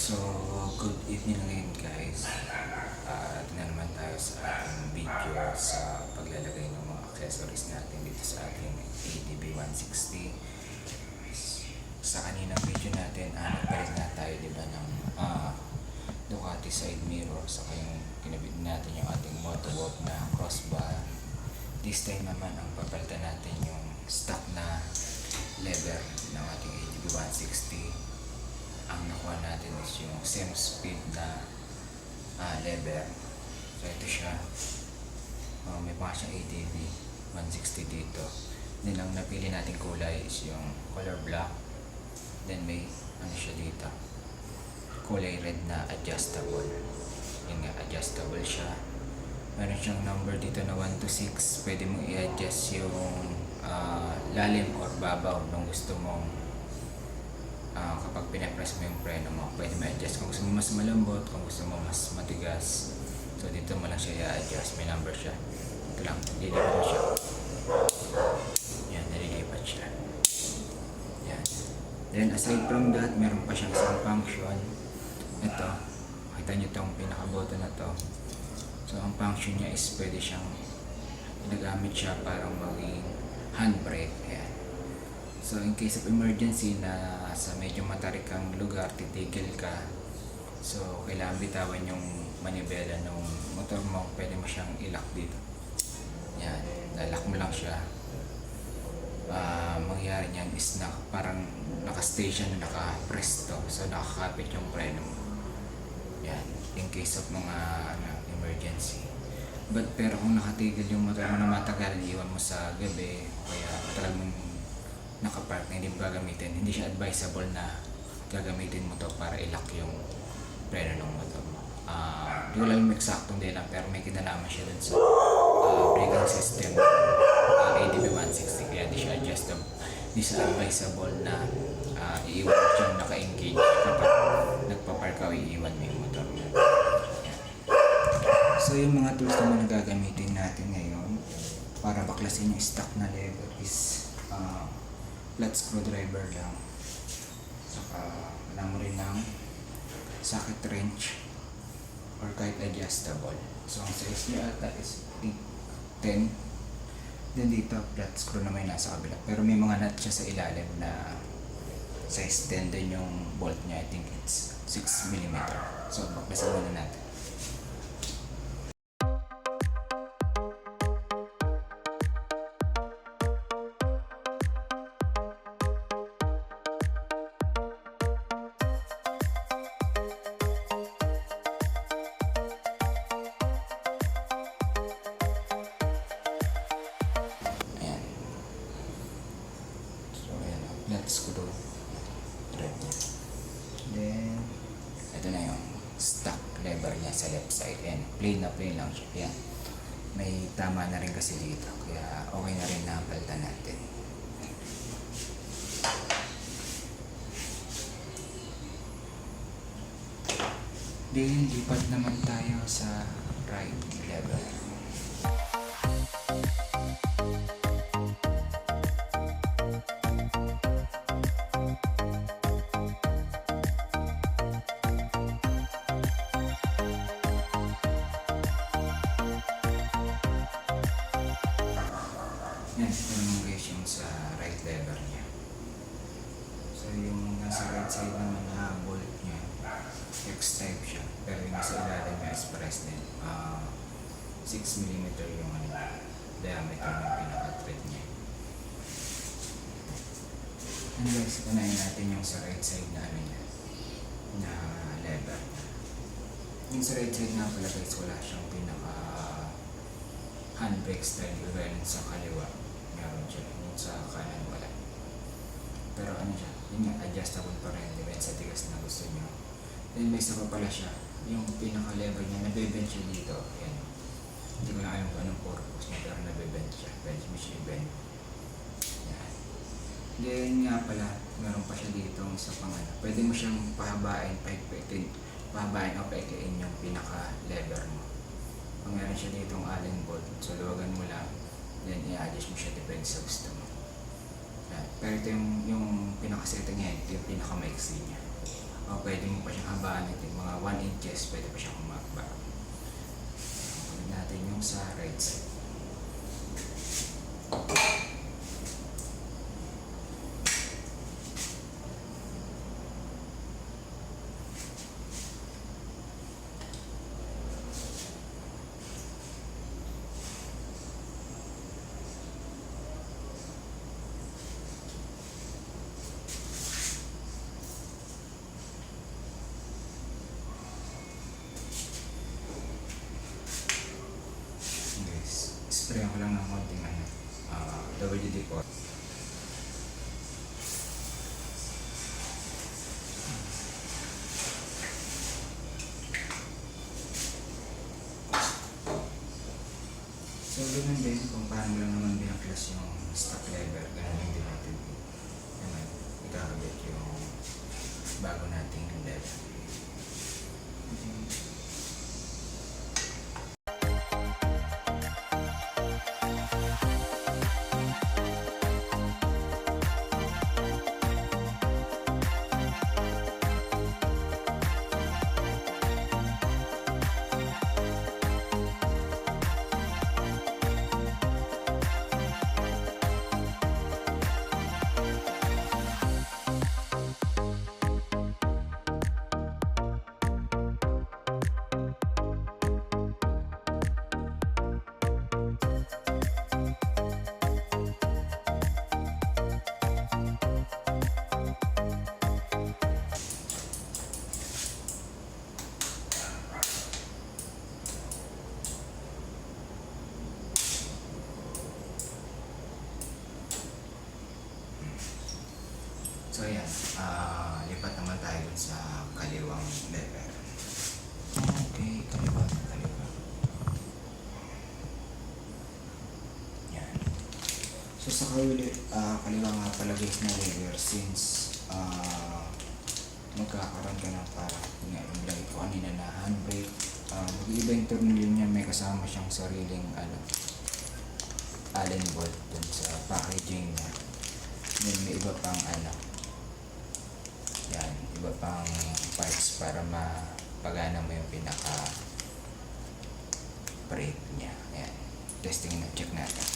So, good evening ngayon guys. Ito na naman tayo sa ating video sa paglalagay ng mga accessories natin dito sa ating ADB 160. Sa kaninang video natin, nagpalit na tayo diba ng Ducati side mirror, saka yung kinabit natin yung ating Motowalk na crossbar. This time naman, ang papalitan natin yung stock na lever ng ating ADB 160. Ang nakuha natin is yung same speed na lever. So ito siya. May pa siyang ADB 160 dito. Then ang napili natin kulay is yung color black. Then may ano siya dito, kulay red na adjustable. Yun nga, adjustable siya. Meron siyang number dito na 1 to 6. Pwede mong i-adjust yung lalim or babaw nung gusto mong kapag pinapress mo yung preno mo. Pwede ma-adjust kung gusto mo mas malambot, kung gusto mo mas matigas. So dito mo lang siya i-adjust. May number siya. Ito lang, nililipat mo siya. Yan, nililipat siya. Yan. Then aside from that, meron pa siyang isang function. Ito, makita nyo itong pinaka-button na to. So ang function niya is pwede siyang ginagamit siya parang maging handbrake. Ayan. So in case of emergency na sa medyo matarik kang lugar, titigil ka. So kailangan bitawan yung manibela ng motor mo, pwede mo siyang ilock dito. Yan, lalak mo lang siya. Mangyayari niyan is na parang naka-station na naka-press to. So nakakapit yung preno mo. Yan, in case of mga emergency. Pero kung nakatigil yung motor mo na matagal, iwan mo sa gabi, kaya matagal mong nakapark na hindi mo gagamitin, hindi siya advisable na gagamitin mo to para i-lock yung preno ng motor mo. Hindi ko lang yung eksaktong din lang, pero may kinalaman siya dun sa braking system ADB 160, kaya hindi siya adjustable. Hindi siya advisable na iiwan mo siyang naka-engage kapag nagpa-park ka o iiwan mo yung motor mo. So yung mga tools naman na gagamitin natin ngayon para baklasin yung stock na lever is flat screwdriver lang. Saka wala mo rin ng socket wrench or kahit adjustable. So ang size niya ata is 10. Then dito flat screw na may nasa kabila. Pero may mga nut siya sa ilalim na size 10 din yung bolt niya. I think it's 6mm. So baklasin muna natin. Let's go thread niya. Then, ito na yung stock lever niya sa left side. And plain na plain lang siya. Yan. May tama na rin kasi dito. Kaya okay na rin na palitan natin. Then, lipat naman tayo sa right lever. Yan, ito naman guys yung sa right lever niya. So yung nasa right side naman na bolt niya, X-type siya. Pero yung nasa ilalim niya is press din. 6mm yung diameter ng pinaka-thread niya. And guys, unahin natin yung sa right side na ano niya, na lever. Yung sa right side na pala guys, wala siyang pinaka handbrake style gagawin sa kaliwa. Meron siya, yung sa kanan wala. Pero ano siya, yun yung adjustable pa rin, depende sa tigas na gusto nyo. Then may isa pa pala siya, yung pinaka-lever niya, nabebend siya dito. Yan. Hindi ko lang alam kung anong purpose niya, pero nabebend siya. Pwede mo siya i-bend. Yan. Then nga pala, meron pa siya dito isa pang ano. Pwede mo siyang pahabain, pahabain o paikain yung pinaka-lever mo. Kung meron siya dito ang allen bolt, so luwagan mo lang, then i-adjust mo siya depende sa gusto mo. Pero ito yung pinaka-setting niya, ito yung pinaka-maiksi niya. O pwede mo pa siyang habaan guys, pwede pa siyang umakba. Ulit natin yung sa right side. Guys, spray ko lang ng konting WD-40. So, ganun din kung paano lang naman binaklas yung stock lever, ganun din natin. Naman, ikakabit yung bago nating lever. So ayan, lipat naman tayo dun sa kaliwang lever. Okay, kaliwa. Yan. So sa kaliwa nga pala guys na lever, since magkakaroon ka ng parang yung lagi ko kanina na handbrake, mag-iiba yung tornilyo niya, may kasama siyang sariling Allen bolt dun sa packaging niya. Then may iba pang yan, iba pang parts para mapagana mo yung pinaka brake niya. Ayan, testing na, check natin.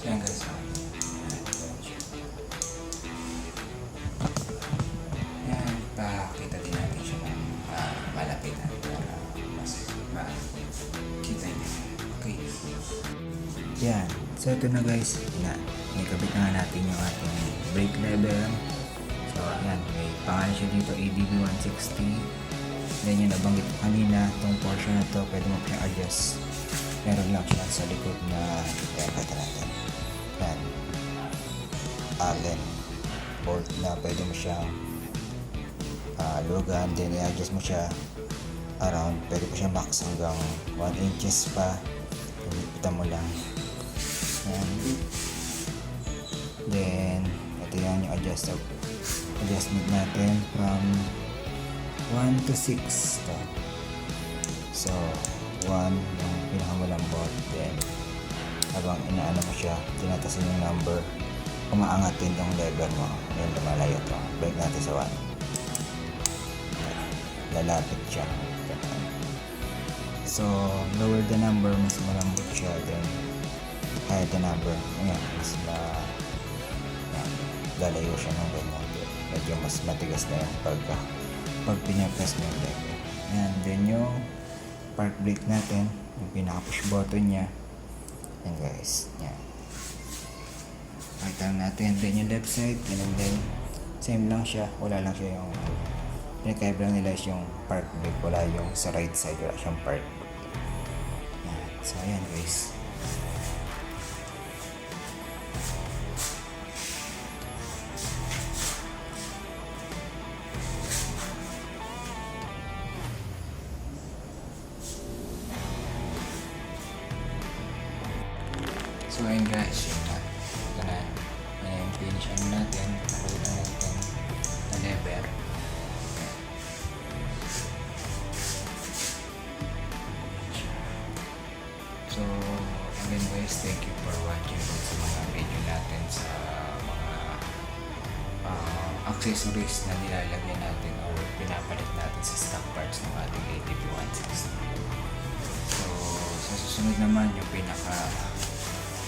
Yan guys. Yan, pakita din natin siya ng malapitan para mas makita niyo. Okay. Yan. So ito na guys. Nikabit na nga natin yung ating brake lever. So yan, may pangalan siya dito ADB 160. Then yung nabanggit ko kanina, itong portion na to pwede mo siyang adjust. Meron lang siya sa likod na teka natin. Yan. Allen bolt na pwede mo siyang lugan, then i-adjust mo siya around, pwede po siya max hanggang 1 inches pa, pilipitan mo lang. Yan. Then ito yan yung adjustment natin from 1 to 6 to. So 1 yung pinakamalambot, then habang inaano mo siya, tinatasin yung number, umaangat din yung lever mo, yung lumalayo to. Break natin sa 1, lalapit siya. So lower the number, mas malambot siya, then higher the number, yan, mas lalayo siya ng ganyan. Medyo mas matigas na yung pag pinapress mo yung lever. Yan, then yung park brake natin, yung pinaka push button niya. Yan guys, yan. Pakita natin, then yung left side, and then same lang siya, wala lang siya yung pinakaiba lang nila is yung park brake, wala yung sa right side, wala siyang park. Yan, so ayan guys. So ayun guys, yun na. Ito na. Yan yung finish natin. Nakulit na natin na lever. So again guys, thank you for watching sa mga video natin sa mga accessories na nilalagyan natin or pinapalit natin sa stock parts ng ating ATV 160. So sa susunod naman yung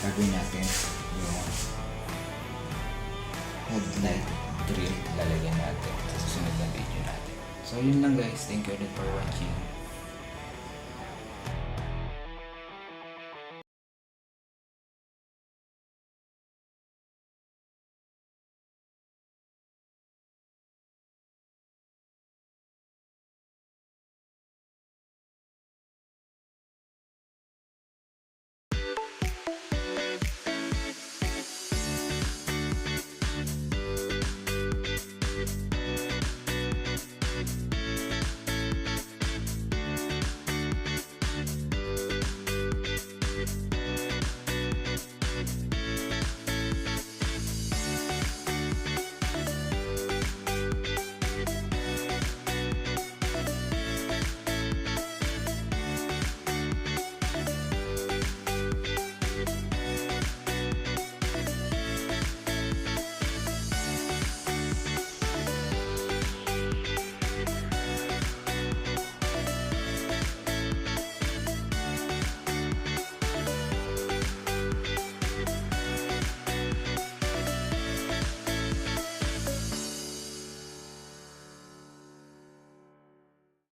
gagawin natin yung headlight drill, lalagyan natin sa susunod na video natin. So yun lang guys, thank you ulit for watching.